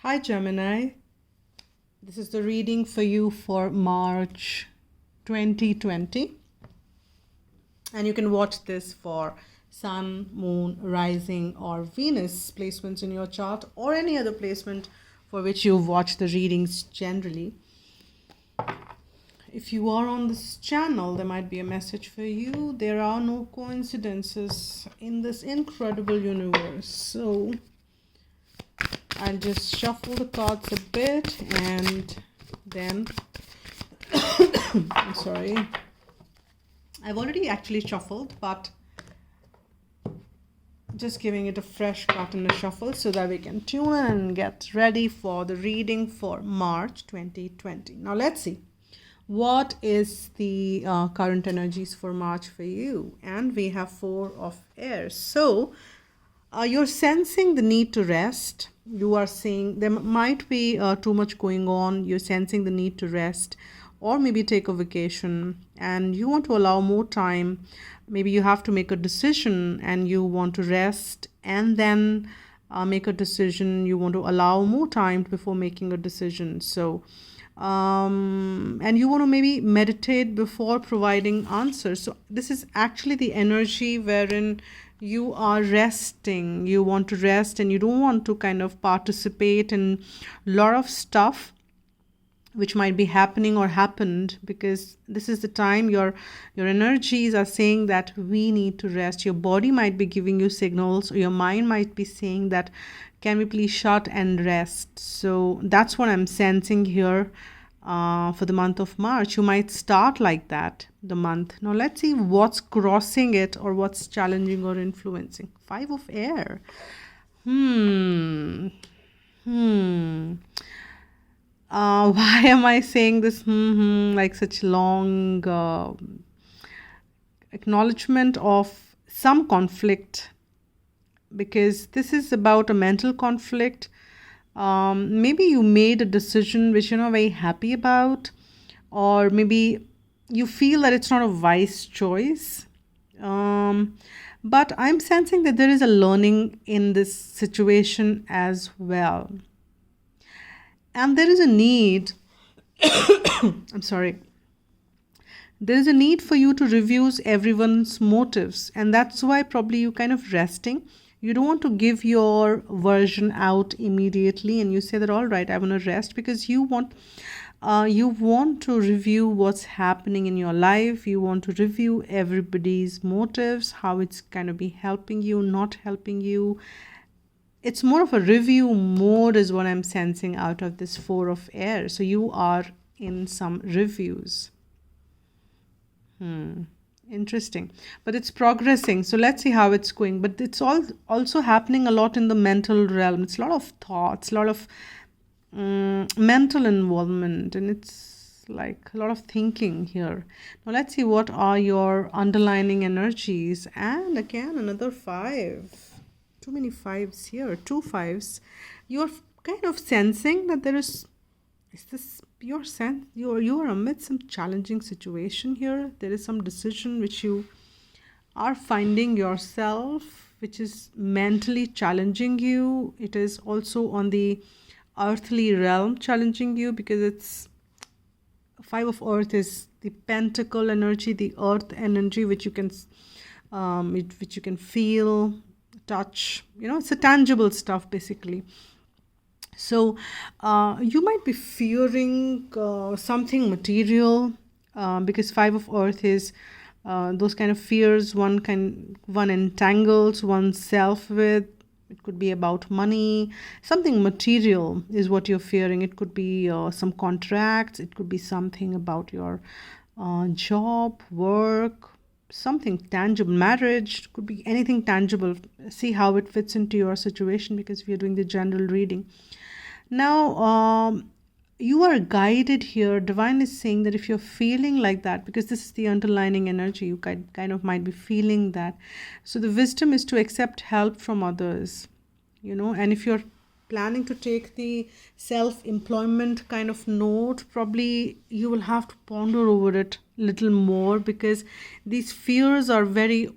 Hi Gemini, this is the reading for you for March 2020, and you can watch this for Sun, Moon, Rising or Venus placements in your chart or any other placement for which you watch the readings generally. If you are on this channel, there might be a message for you. There are no coincidences in this incredible universe. So I'll just shuffle the cards a bit and then I'm sorry, I've already actually shuffled, but just giving it a fresh cut and a shuffle so that we can tune in and get ready for the reading for March 2020. Now let's see what is the current energies for March for you. And we have 4 of air. So you're sensing the need to rest. You are saying there might be too much going on. You're sensing the need to rest or maybe take a vacation, and you want to allow more time. Maybe you have to make a decision and you want to rest and then make a decision. You want to allow more time before making a decision. So and you want to maybe meditate before providing answers. So this is actually the energy wherein you are resting. You want to rest and you don't want to kind of participate in a lot of stuff which might be happening or happened, because this is the time your energies are saying that we need to rest. Your body might be giving you signals, or your mind might be saying that can we please shut and rest. So that's what I'm sensing here for the month of March. You might start like that, the month. Now let's see what's crossing it or what's challenging or influencing. 5 of air. Why am I saying this like such long acknowledgement of some conflict? Because this is about a mental conflict. Maybe you made a decision which you're not very happy about, or maybe you feel that it's not a wise choice. But I'm sensing that there is a learning in this situation as well. And there is a need, I'm sorry, there is a need for you to review everyone's motives. And that's why probably you kind of resting. You don't want to give your version out immediately and you say that, all right, I want to rest, because you want to review what's happening in your life. You want to review everybody's motives, how it's kind of be helping you, not helping you. It's more of a review mode is what I'm sensing out of this 4 of air. So you are in some reviews. Interesting. But it's progressing. So let's see how it's going. But it's all also happening a lot in the mental realm. It's a lot of thoughts, a lot of mental involvement, and it's like a lot of thinking here. Now let's see what are your underlining energies. And again, another 5. Too many 5s here, 2 5s. You're kind of sensing that there is this your sense you are amid some challenging situation here. There is some decision which you are finding yourself, which is mentally challenging you. It is also on the earthly realm challenging you, because it's 5 of earth is the pentacle energy, the earth energy, which you can feel, touch. It's a tangible stuff basically. So you might be fearing something material, because 5 of earth is those kind of fears one entangles oneself with. It could be about money. Something material is what you're fearing. It could be some contracts. It could be something about your job, work, something tangible, marriage. Could be anything tangible. See how it fits into your situation, because we are doing the general reading. Now you are guided here. Divine is saying that if you're feeling like that, because this is the underlining energy, you kind of might be feeling that. So the wisdom is to accept help from others, and if you're planning to take the self-employment kind of note, probably you will have to ponder over it a little more, because these fears are very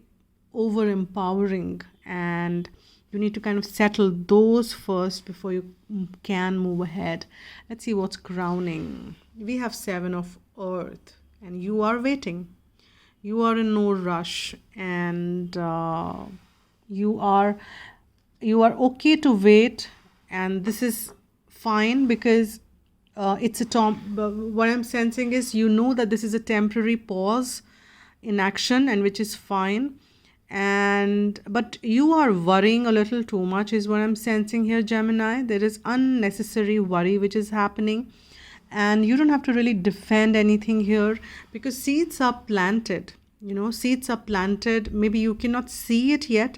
over empowering, and You need to kind of settle those first before you can move ahead. Let's see what's crowning. We have 7 of Earth, and you are waiting. You are in no rush, and you are okay to wait, and this is fine because it's a what I'm sensing is that this is a temporary pause in action, and which is fine. But you are worrying a little too much is what I'm sensing here, Gemini. There is unnecessary worry which is happening, and you don't have to really defend anything here because seeds are planted. Seeds are planted. Maybe you cannot see it yet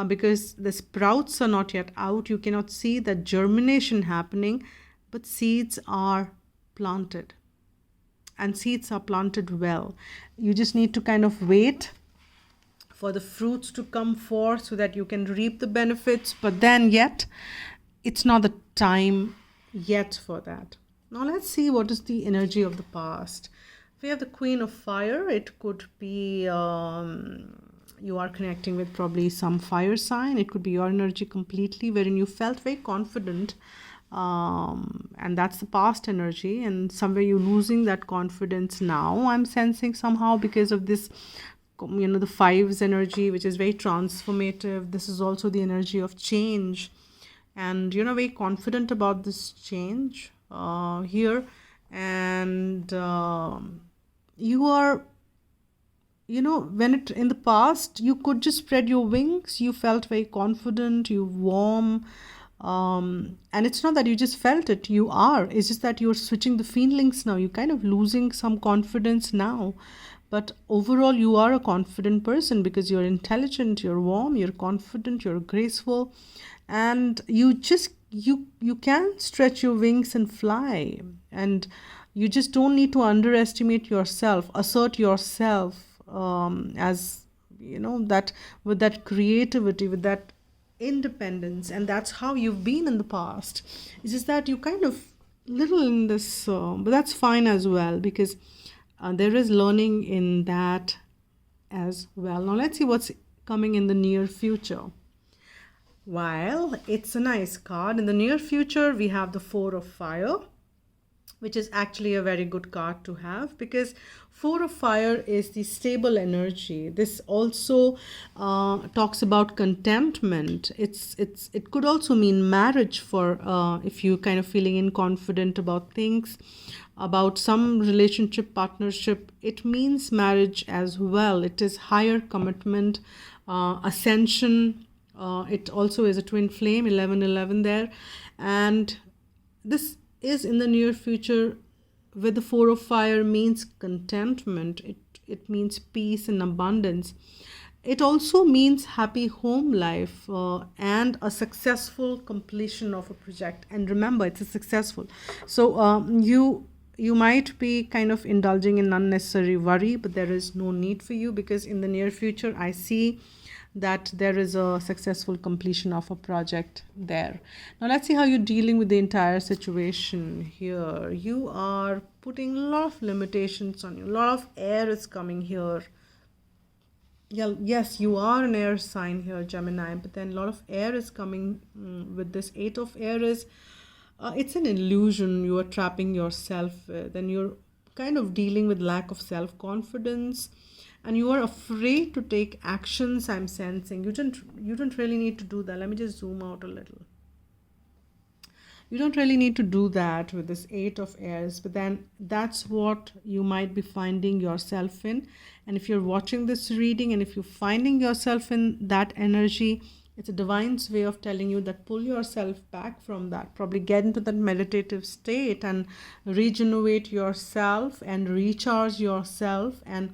because the sprouts are not yet out. You cannot see the germination happening, but seeds are planted, and seeds are planted well. You just need to kind of wait for the fruits to come forth so that you can reap the benefits, but then yet it's not the time yet for that. Now let's see what is the energy of the past. We have the Queen of Fire. It could be you are connecting with probably some fire sign. It could be your energy completely wherein you felt very confident, and that's the past energy, and somewhere you're losing that confidence now, I'm sensing somehow, because of this the 5's energy, which is very transformative. This is also the energy of change, and very confident about this change here. And you are when it in the past you could just spread your wings. You felt very confident, you warm, and it's not that you just felt it. It's just that you're switching the feelings now. You're kind of losing some confidence now. But overall, you are a confident person because you're intelligent, you're warm, you're confident, you're graceful, and you can stretch your wings and fly. And you just don't need to underestimate yourself, assert yourself as that, with that creativity, with that independence. And that's how you've been in the past. It's just that you kind of little in this, but that's fine as well because there is learning in that as well. Now let's see what's coming in the near future. While it's a nice card, in the near future we have the 4 of Fire, which is actually a very good card to have because 4 of Fire is the stable energy. This also talks about contentment. It could also mean marriage for if you kind of feeling inconfident about things, about some relationship, partnership. It means marriage as well. It is higher commitment, ascension. It also is a twin flame, 1111 there. And this is in the near future with the 4 of Fire means contentment. It means peace and abundance. It also means happy home life and a successful completion of a project. And remember, it's a successful. So you might be kind of indulging in unnecessary worry, but there is no need for you because in the near future, I see that there is a successful completion of a project there. Now let's see how you're dealing with the entire situation here. You are putting a lot of limitations on you. A lot of air is coming here. Yeah, yes, you are an air sign here, Gemini, but then a lot of air is coming with this 8 of Air is it's an illusion you are trapping yourself with, and you're kind of dealing with lack of self-confidence, and you are afraid to take actions. I'm sensing you don't really need to do that. Let me just zoom out a little. You don't really need to do that with this 8 of Airs, but then that's what you might be finding yourself in. And if you're watching this reading and if you're finding yourself in that energy, it's a divine's way of telling you that pull yourself back from that. Probably get into that meditative state and regenerate yourself and recharge yourself and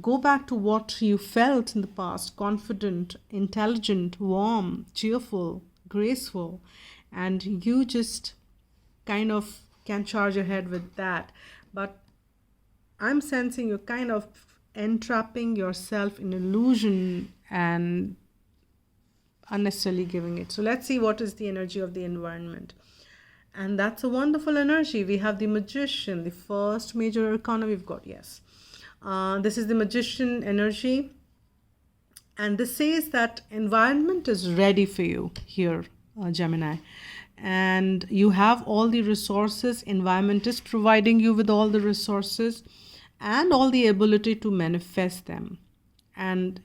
go back to what you felt in the past: confident, intelligent, warm, cheerful, graceful. And you just kind of can charge ahead with that. But I'm sensing you're kind of entrapping yourself in illusion and unnecessarily giving it. So let's see what is the energy of the environment. And that's a wonderful energy. We have the Magician, the first major arcana we've got. Yes. This is the Magician energy. And this says that environment is ready for you here, Gemini. And you have all the resources. Environment is providing you with all the resources and all the ability to manifest them. And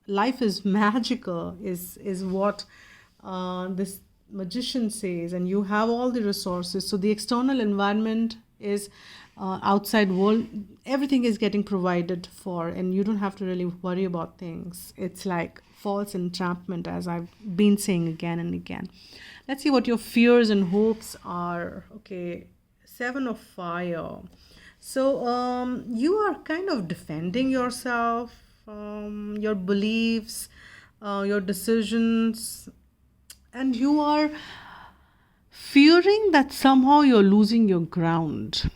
life is magical is what this magician says, and you have all the resources. So the external environment is outside world, everything is getting provided for, and you don't have to really worry about things. It's like false entrapment, as I've been saying again and again. Let's see what your fears and hopes are. Okay, 7 of fire. So you are kind of defending yourself, your beliefs, your decisions, and you are fearing that somehow you're losing your ground.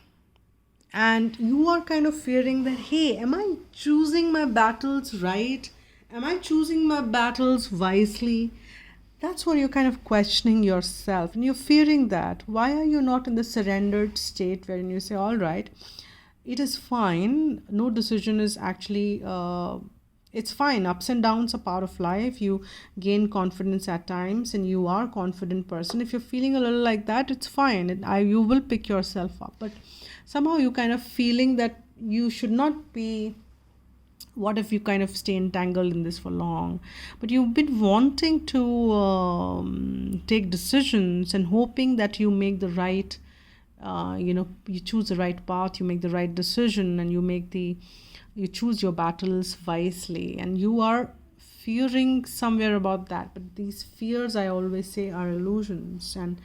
And you are kind of fearing that, hey, am I choosing my battles right? Am I choosing my battles wisely? That's what you're kind of questioning yourself, and you're fearing that. Why are you not in the surrendered state wherein you say, all right, it is fine. No decision is actually, it's fine. Ups and downs are part of life. You gain confidence at times, and you are a confident person. If you're feeling a little like that, it's fine. You will pick yourself up. But somehow you kind of feeling that you should not be. What if you kind of stay entangled in this for long? But you've been wanting to take decisions and hoping that you make the right, you choose the right path, you make the right decision, and you choose your battles wisely. And you are fearing somewhere about that. But these fears, I always say, are illusions, and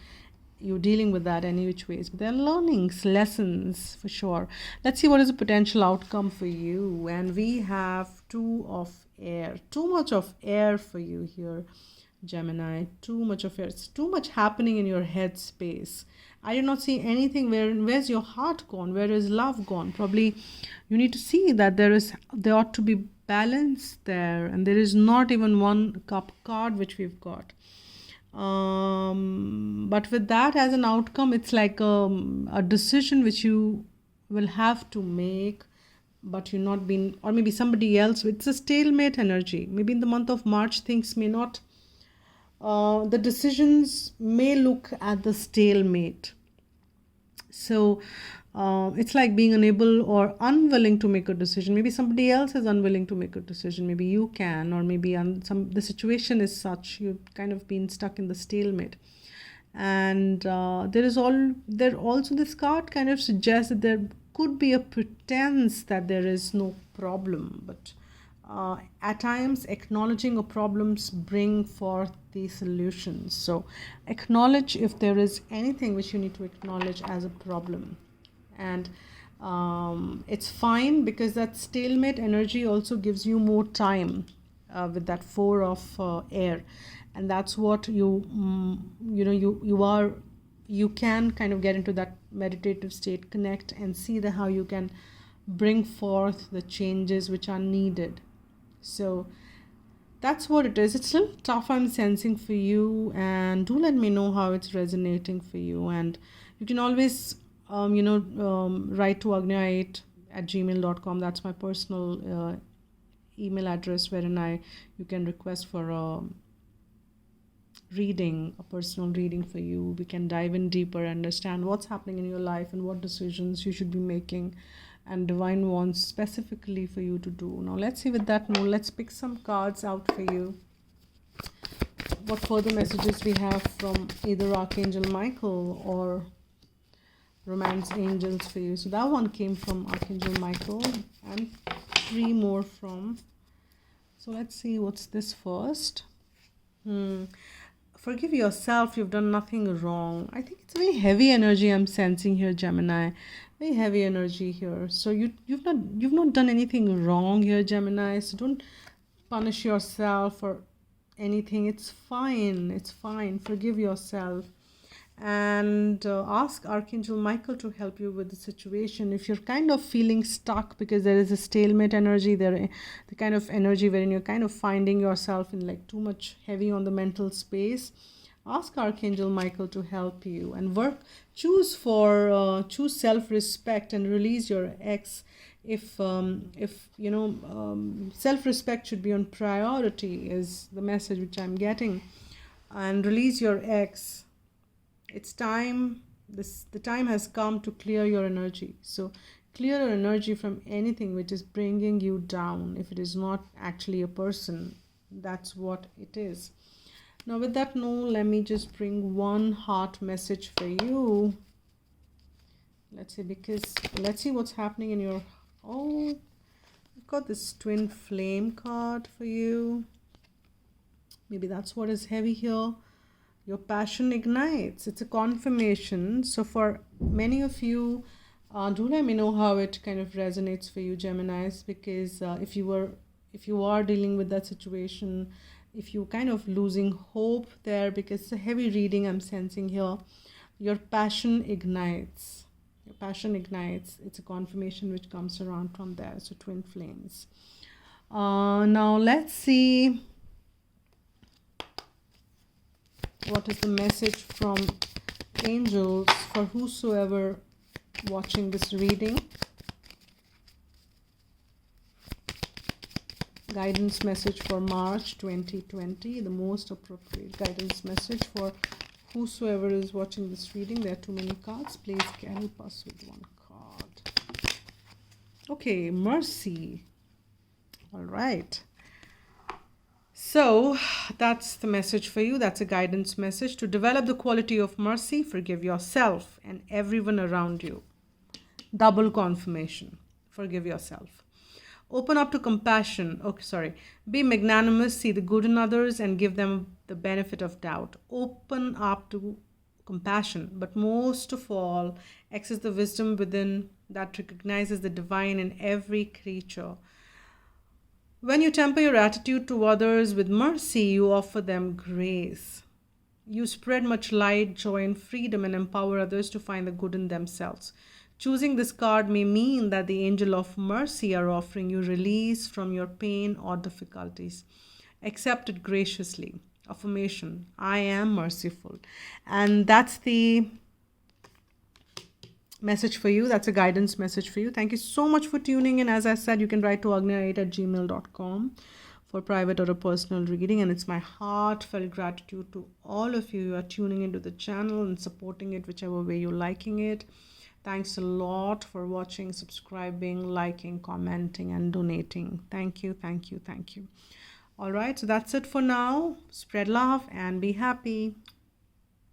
you're dealing with that any which ways. But they're learnings, lessons for sure. Let's see what is the potential outcome for you. And we have 2 of air. Too much of air for you here, Gemini. Too much of air. It's too much happening in your head space. I do not see anything. Where's your heart gone? Where is love gone? Probably you need to see that there ought to be balance there. And there is not even one cup card which we've got. But with that as an outcome, it's like a decision which you will have to make, but you're not being, or maybe somebody else. It's a stalemate energy. Maybe in the month of March, things may not, the decisions may look at the stalemate. So it's like being unable or unwilling to make a decision. Maybe somebody else is unwilling to make a decision. Maybe you can, or maybe the situation is such you've kind of been stuck in the stalemate. And there also this card kind of suggests that there could be a pretense that there is no problem, but at times acknowledging a problems bring forth the solutions. So acknowledge if there is anything which you need to acknowledge as a problem. And it's fine, because that stalemate energy also gives you more time with that 4 of air. And that's what you can kind of get into that meditative state, connect and see how you can bring forth the changes which are needed. So that's what it is. It's a little tough, I'm sensing, for you, and do let me know how it's resonating for you. And you can always write to agnya8@gmail.com. That's my personal email address, wherein you can request for a personal reading for you. We can dive in deeper, understand what's happening in your life and what decisions you should be making, and divine wants specifically for you to do. Now let's see, with that note, let's pick some cards out for you. What further messages we have from either Archangel Michael or Romance Angels for you. So that one came from Archangel Michael, and 3 more from. So let's see what's this first. Forgive yourself, you've done nothing wrong. I think it's very heavy energy I'm sensing here, Gemini. Very heavy energy here. So you've not done anything wrong here, Gemini. So don't punish yourself or anything. It's fine. It's fine. Forgive yourself. And ask Archangel Michael to help you with the situation. If you're kind of feeling stuck because there is a stalemate energy, the kind of energy wherein you're kind of finding yourself in like too much heavy on the mental space, ask Archangel Michael to help you and choose self-respect and release your ex. if self-respect should be on priority, is the message which I'm getting. And release your ex. It's time. The time has come to clear your energy. So clear your energy from anything which is bringing you down. If it is not actually a person, that's what it is. Now with that note, let me just bring one heart message for you. Let's see what's happening in your... Oh, I've got this twin flame card for you. Maybe that's what is heavy here. Your passion ignites. It's a confirmation. So for many of you, do let me know how it kind of resonates for you, Geminis, because if you are dealing with that situation, if you're kind of losing hope there, because it's a heavy reading I'm sensing here, your passion ignites. Your passion ignites. It's a confirmation which comes around from there. So twin flames. Now let's see what is the message from angels for whosoever watching this reading. Guidance message for March 2020, the most appropriate guidance message for whosoever is watching this reading. There are too many cards. Please help us with one card. Okay, mercy. All right. So that's the message for you. That's a guidance message. To develop the quality of mercy, forgive yourself and everyone around you. Double confirmation. Forgive yourself. Open up to compassion. Be magnanimous, see the good in others and give them the benefit of doubt. Open up to compassion, but most of all, access the wisdom within that recognizes the divine in every creature. When you temper your attitude to others with mercy, you offer them grace. You spread much light, joy, and freedom and empower others to find the good in themselves. Choosing this card may mean that the angel of mercy are offering you release from your pain or difficulties. Accept it graciously. Affirmation, I am merciful. And that's the message for you. That's a guidance message for you. Thank you so much for tuning in. As I said, you can write to agnya8@gmail.com for private or a personal reading. And it's my heartfelt gratitude to all of you who are tuning into the channel and supporting it whichever way you're liking it. Thanks a lot for watching, subscribing, liking, commenting, and donating. Thank you, thank you, thank you. All right, so that's it for now. Spread love and be happy.